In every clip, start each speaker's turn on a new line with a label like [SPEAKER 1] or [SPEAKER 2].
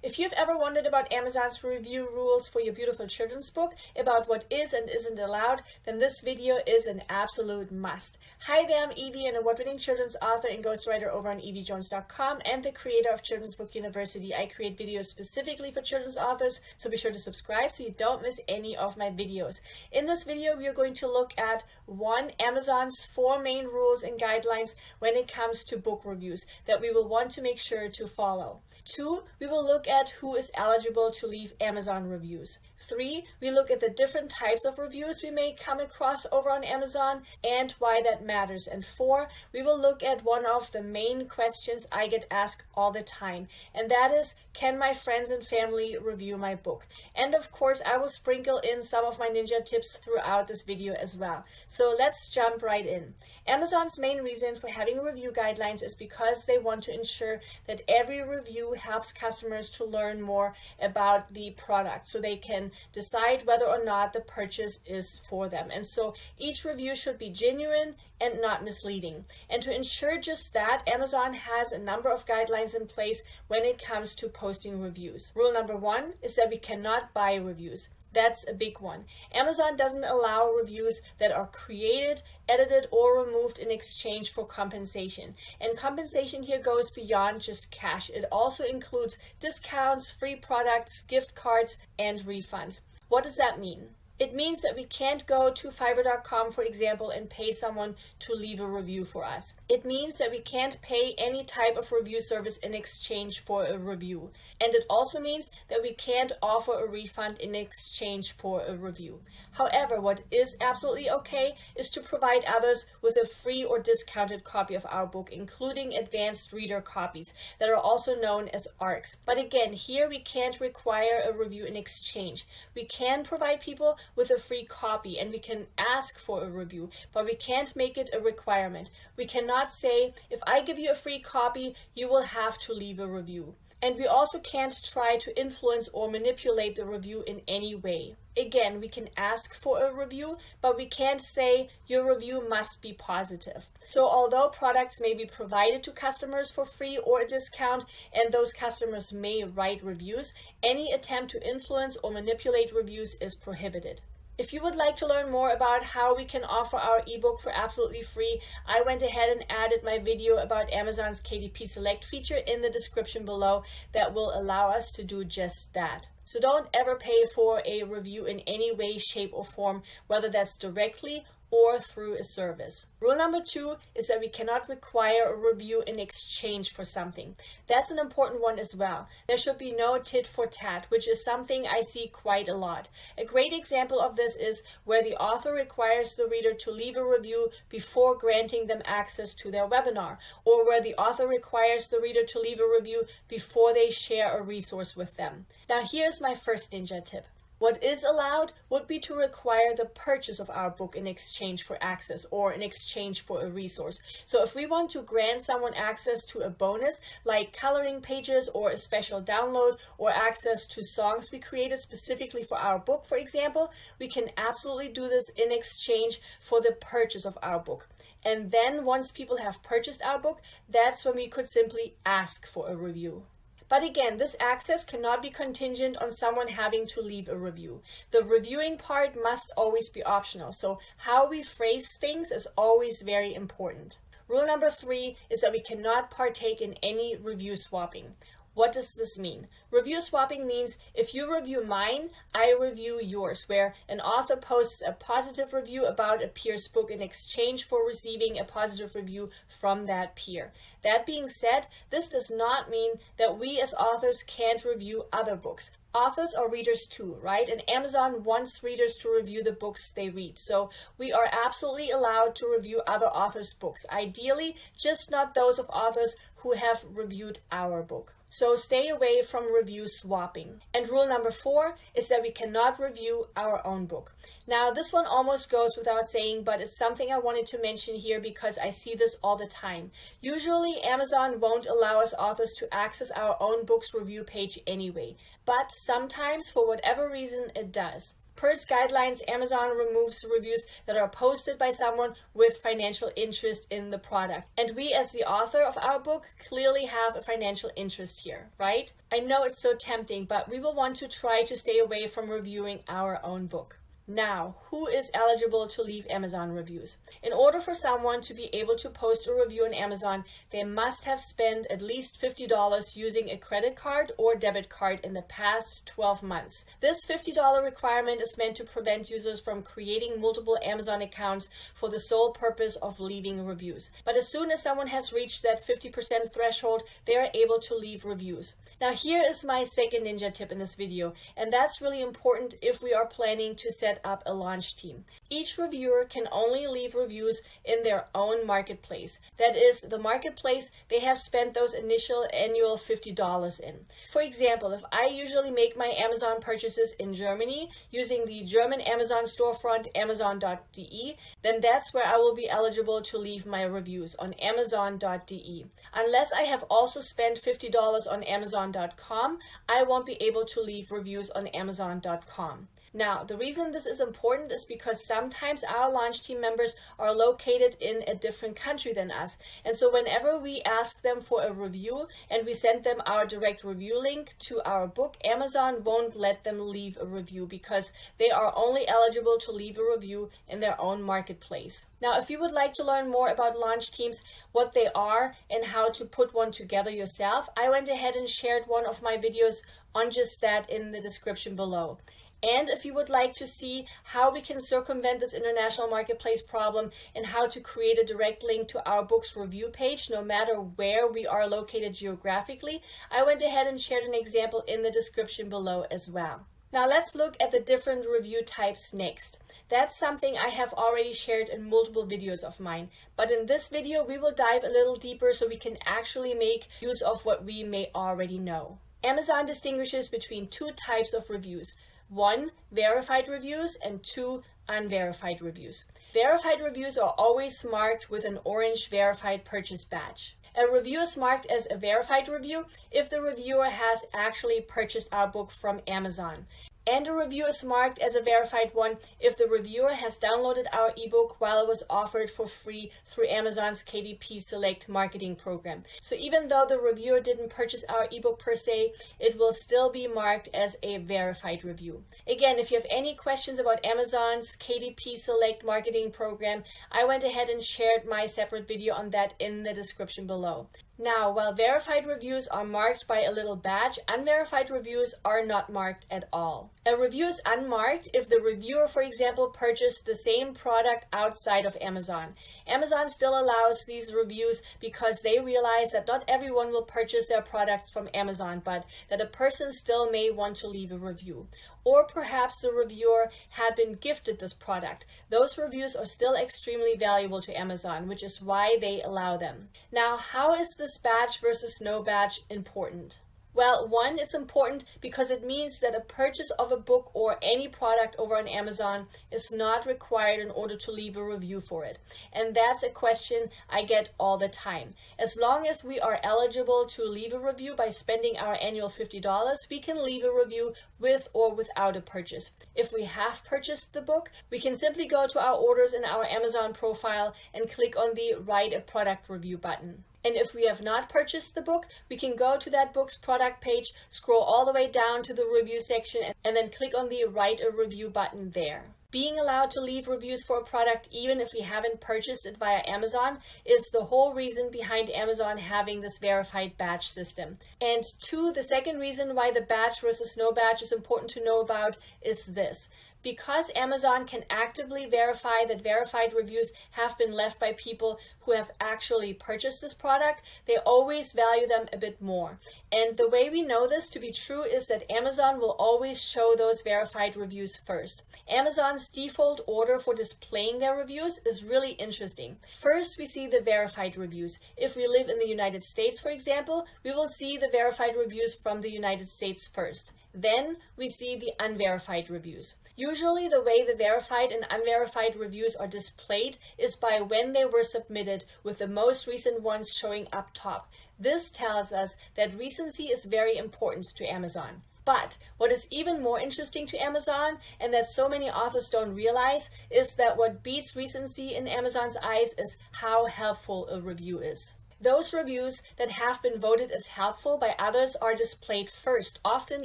[SPEAKER 1] If you've ever wondered about Amazon's review rules for your beautiful children's book, about what is and isn't allowed, then this video is an absolute must. Hi there, I'm Eevi, an award-winning children's author and ghostwriter over on eevijones.com and the creator of Children's Book University. I create videos specifically for children's authors, so be sure to subscribe so you don't miss any of my videos. In this video, we are going to look at 1. Amazon's 4 main rules and guidelines when it comes to book reviews that we will want to make sure to follow. 2. We will look at who is eligible to leave Amazon reviews. 3. We look at the different types of reviews we may come across over on Amazon and why that matters. And 4. We will look at one of the main questions I get asked all the time, and that is, can my friends and family review my book? And of course, I will sprinkle in some of my ninja tips throughout this video as well. So let's jump right in. Amazon's main reason for having review guidelines is because they want to ensure that every review helps customers to learn more about the product so they can decide whether or not the purchase is for them. And so each review should be genuine and not misleading. And to ensure just that, Amazon has a number of guidelines in place when it comes to posting reviews. Rule number 1 is that we cannot buy reviews. That's a big one. Amazon doesn't allow reviews that are created, edited, or removed in exchange for compensation. And compensation here goes beyond just cash. It also includes discounts, free products, gift cards, and refunds. What does that mean? It means that we can't go to Fiverr.com, for example, and pay someone to leave a review for us. It means that we can't pay any type of review service in exchange for a review. And it also means that we can't offer a refund in exchange for a review. However, what is absolutely okay is to provide others with a free or discounted copy of our book, including advanced reader copies that are also known as ARCs. But again, here we can't require a review in exchange. We can provide people with a free copy and we can ask for a review, but we can't make it a requirement. We cannot say, if I give you a free copy, you will have to leave a review. And we also can't try to influence or manipulate the review in any way. Again, we can ask for a review, but we can't say your review must be positive. So although products may be provided to customers for free or a discount, and those customers may write reviews, any attempt to influence or manipulate reviews is prohibited. If you would like to learn more about how we can offer our ebook for absolutely free, I went ahead and added my video about Amazon's KDP Select feature in the description below that will allow us to do just that. So don't ever pay for a review in any way, shape, or form, whether that's directly or through a service. Rule number 2 is that we cannot require a review in exchange for something. That's an important one as well. There should be no tit for tat, which is something I see quite a lot. A great example of this is where the author requires the reader to leave a review before granting them access to their webinar, or where the author requires the reader to leave a review before they share a resource with them. Now here's my first ninja tip. What is allowed would be to require the purchase of our book in exchange for access or in exchange for a resource. So if we want to grant someone access to a bonus like coloring pages or a special download or access to songs we created specifically for our book, for example, we can absolutely do this in exchange for the purchase of our book. And then once people have purchased our book, that's when we could simply ask for a review. But again, this access cannot be contingent on someone having to leave a review. The reviewing part must always be optional, so how we phrase things is always very important. Rule number 3 is that we cannot partake in any review swapping. What does this mean? Review swapping means if you review mine, I review yours, where an author posts a positive review about a peer's book in exchange for receiving a positive review from that peer. That being said, this does not mean that we as authors can't review other books. Authors are readers too, right? And Amazon wants readers to review the books they read. So we are absolutely allowed to review other authors' books. Ideally, just not those of authors who have reviewed our book. So stay away from review swapping. And rule number 4 is that we cannot review our own book. Now, this one almost goes without saying, but it's something I wanted to mention here because I see this all the time. Usually, Amazon won't allow us authors to access our own book's review page anyway, but sometimes, for whatever reason, it does. Per its guidelines, Amazon removes reviews that are posted by someone with financial interest in the product. And we, as the author of our book, clearly have a financial interest here, right? I know it's so tempting, but we will want to try to stay away from reviewing our own book. Now, who is eligible to leave Amazon reviews? In order for someone to be able to post a review on Amazon, they must have spent at least $50 using a credit card or debit card in the past 12 months. This $50 requirement is meant to prevent users from creating multiple Amazon accounts for the sole purpose of leaving reviews. But as soon as someone has reached that 50% threshold, they are able to leave reviews. Now, here is my second ninja tip in this video, and that's really important if we are planning to set up a launch team. Each reviewer can only leave reviews in their own marketplace. That is, the marketplace they have spent those initial annual $50 in. For example, if I usually make my Amazon purchases in Germany using the German Amazon storefront amazon.de, then that's where I will be eligible to leave my reviews, on amazon.de. Unless I have also spent $50 on amazon.com, I won't be able to leave reviews on amazon.com. Now, the reason this is important is because sometimes our launch team members are located in a different country than us. And so whenever we ask them for a review and we send them our direct review link to our book, Amazon won't let them leave a review because they are only eligible to leave a review in their own marketplace. Now, if you would like to learn more about launch teams, what they are, and how to put one together yourself, I went ahead and shared one of my videos on just that in the description below. And if you would like to see how we can circumvent this international marketplace problem and how to create a direct link to our book's review page, no matter where we are located geographically, I went ahead and shared an example in the description below as well. Now let's look at the different review types next. That's something I have already shared in multiple videos of mine. But in this video, we will dive a little deeper so we can actually make use of what we may already know. Amazon distinguishes between two types of reviews. 1, verified reviews, and 2, unverified reviews. Verified reviews are always marked with an orange verified purchase badge. A review is marked as a verified review if the reviewer has actually purchased our book from Amazon. And a review is marked as a verified one if the reviewer has downloaded our ebook while it was offered for free through Amazon's KDP Select marketing program. So even though the reviewer didn't purchase our ebook per se, it will still be marked as a verified review. Again, if you have any questions about Amazon's KDP Select marketing program, I went ahead and shared my separate video on that in the description below. Now, while verified reviews are marked by a little badge, unverified reviews are not marked at all. A review is unmarked if the reviewer, for example, purchased the same product outside of Amazon. Amazon still allows these reviews because they realize that not everyone will purchase their products from Amazon, but that a person still may want to leave a review. Or perhaps the reviewer had been gifted this product. Those reviews are still extremely valuable to Amazon, which is why they allow them. Now, how is this badge versus no badge important? Well, one, it's important because it means that a purchase of a book or any product over on Amazon is not required in order to leave a review for it. And that's a question I get all the time. As long as we are eligible to leave a review by spending our annual $50, we can leave a review with or without a purchase. If we have purchased the book, we can simply go to our orders in our Amazon profile and click on the Write a Product Review button. And if we have not purchased the book, we can go to that book's product page, scroll all the way down to the review section, and then click on the Write a Review button there. Being allowed to leave reviews for a product even if we haven't purchased it via Amazon is the whole reason behind Amazon having this verified badge system. And 2, the second reason why the badge versus no badge is important to know about is this. Because Amazon can actively verify that verified reviews have been left by people who have actually purchased this product, they always value them a bit more. And the way we know this to be true is that Amazon will always show those verified reviews first. Amazon's default order for displaying their reviews is really interesting. First, we see the verified reviews. If we live in the United States, for example, we will see the verified reviews from the United States first. Then we see the unverified reviews. Usually the way the verified and unverified reviews are displayed is by when they were submitted, with the most recent ones showing up top. This tells us that recency is very important to Amazon. But what is even more interesting to Amazon, and that so many authors don't realize, is that what beats recency in Amazon's eyes is how helpful a review is. Those reviews that have been voted as helpful by others are displayed first, often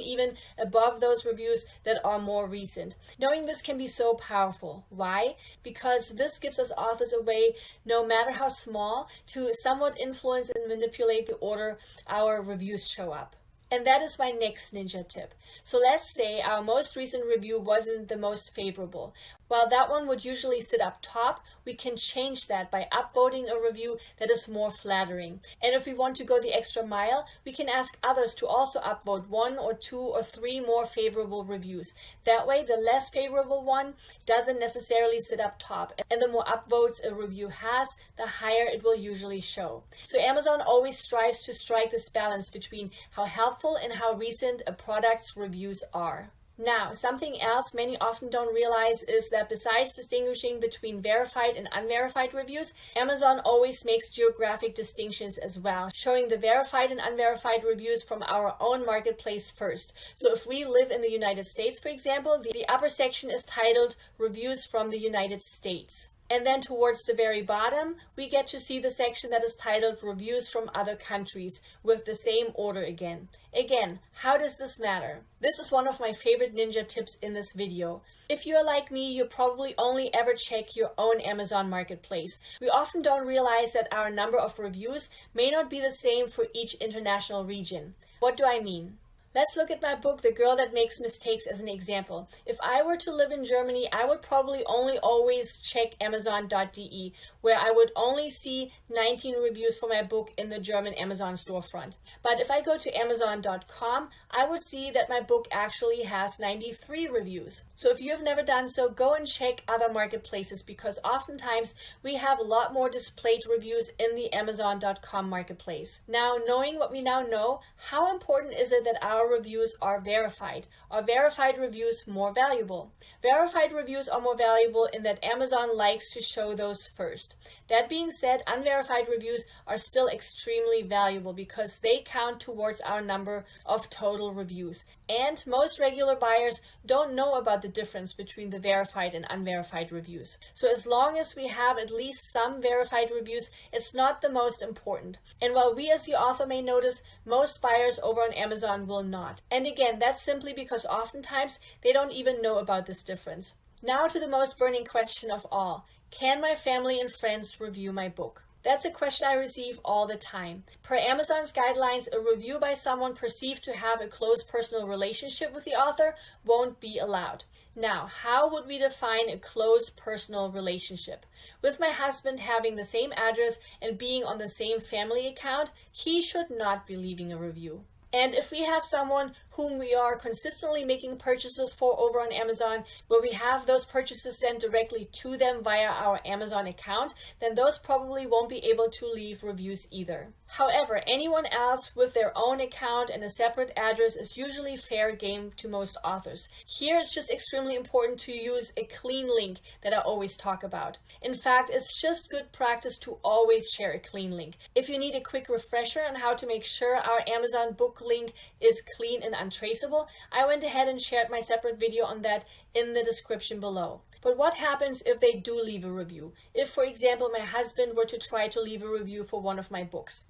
[SPEAKER 1] even above those reviews that are more recent. Knowing this can be so powerful. Why? Because this gives us authors a way, no matter how small, to somewhat influence and manipulate the order our reviews show up. And that is my next ninja tip. So let's say our most recent review wasn't the most favorable. While that one would usually sit up top, we can change that by upvoting a review that is more flattering. And if we want to go the extra mile, we can ask others to also upvote 1 or 2 or 3 more favorable reviews. That way, the less favorable one doesn't necessarily sit up top. And the more upvotes a review has, the higher it will usually show. So Amazon always strives to strike this balance between how helpful and how recent a product's reviews are. Now, something else many often don't realize is that besides distinguishing between verified and unverified reviews, Amazon always makes geographic distinctions as well, showing the verified and unverified reviews from our own marketplace first. So if we live in the United States, for example, the upper section is titled Reviews from the United States. And then towards the very bottom, we get to see the section that is titled Reviews from Other Countries with the same order again. Again, how does this matter? This is one of my favorite ninja tips in this video. If you're like me, you probably only ever check your own Amazon marketplace. We often don't realize that our number of reviews may not be the same for each international region. What do I mean? Let's look at my book, The Girl That Makes Mistakes, as an example. If I were to live in Germany, I would probably only always check Amazon.de, where I would only see 19 reviews for my book in the German Amazon storefront. But if I go to Amazon.com, I would see that my book actually has 93 reviews. So if you have never done so, go and check other marketplaces, because oftentimes we have a lot more displayed reviews in the Amazon.com marketplace. Now, knowing what we now know, how important is it that our reviews are verified? Are verified reviews more valuable? Verified reviews are more valuable in that Amazon likes to show those first. That being said, unverified reviews are still extremely valuable because they count towards our number of total reviews. And most regular buyers don't know about the difference between the verified and unverified reviews. So as long as we have at least some verified reviews, it's not the most important. And while we as the author may notice, most buyers over on Amazon will not. And again, that's simply because oftentimes they don't even know about this difference. Now to the most burning question of all. Can my family and friends review my book? That's a question I receive all the time. Per Amazon's guidelines, a review by someone perceived to have a close personal relationship with the author won't be allowed. Now, how would we define a close personal relationship? With my husband having the same address and being on the same family account, he should not be leaving a review. And if we have someone whom we are consistently making purchases for over on Amazon, where we have those purchases sent directly to them via our Amazon account, then those probably won't be able to leave reviews either. However, anyone else with their own account and a separate address is usually fair game to most authors. Here it's just extremely important to use a clean link that I always talk about. In fact, it's just good practice to always share a clean link. If you need a quick refresher on how to make sure our Amazon book link is clean and untraceable, I went ahead and shared my separate video on that in the description below. But what happens if they do leave a review? If, for example, my husband were to try to leave a review for one of my books?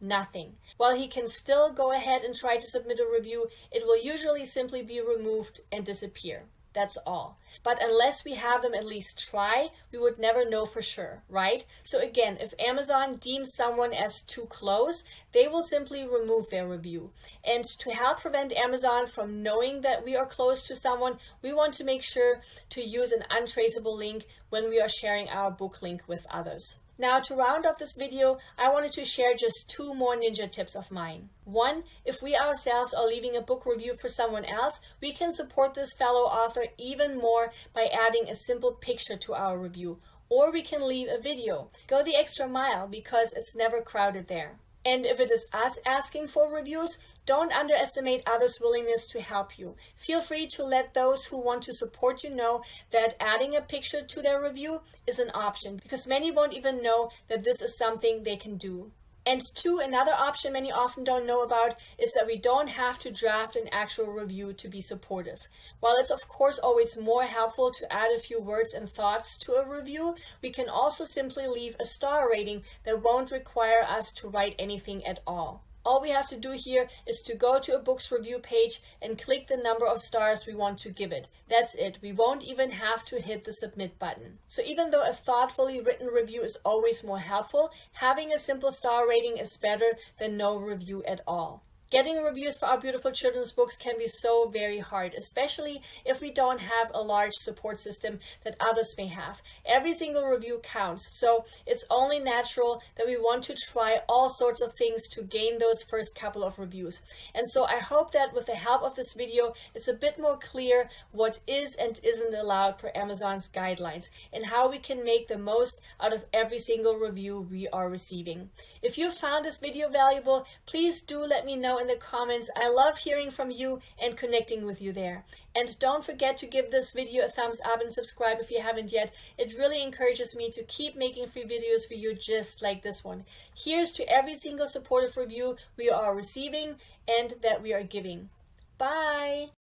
[SPEAKER 1] Nothing. While he can still go ahead and try to submit a review, it will usually simply be removed and disappear. That's all. But unless we have them at least try, we would never know for sure, right? So again, if Amazon deems someone as too close, they will simply remove their review. And to help prevent Amazon from knowing that we are close to someone, we want to make sure to use an untraceable link when we are sharing our book link with others. Now, to round off this video, I wanted to share just 2 more ninja tips of mine. 1, if we ourselves are leaving a book review for someone else, we can support this fellow author even more by adding a simple picture to our review. Or we can leave a video. Go the extra mile because it's never crowded there. And if it is us asking for reviews, don't underestimate others' willingness to help you. Feel free to let those who want to support you know that adding a picture to their review is an option, because many won't even know that this is something they can do. And two, another option many often don't know about is that we don't have to draft an actual review to be supportive. While it's of course always more helpful to add a few words and thoughts to a review, we can also simply leave a star rating that won't require us to write anything at all. All we have to do here is to go to a book's review page and click the number of stars we want to give it. That's it. We won't even have to hit the submit button. So even though a thoughtfully written review is always more helpful, having a simple star rating is better than no review at all. Getting reviews for our beautiful children's books can be so very hard, especially if we don't have a large support system that others may have. Every single review counts, so it's only natural that we want to try all sorts of things to gain those first couple of reviews. And so I hope that with the help of this video, it's a bit more clear what is and isn't allowed per Amazon's guidelines and how we can make the most out of every single review we are receiving. If you found this video valuable, please do let me know in the comments. I love hearing from you and connecting with you there. And don't forget to give this video a thumbs up and subscribe if you haven't yet. It really encourages me to keep making free videos for you just like this one. Here's to every single supportive review we are receiving and that we are giving. Bye!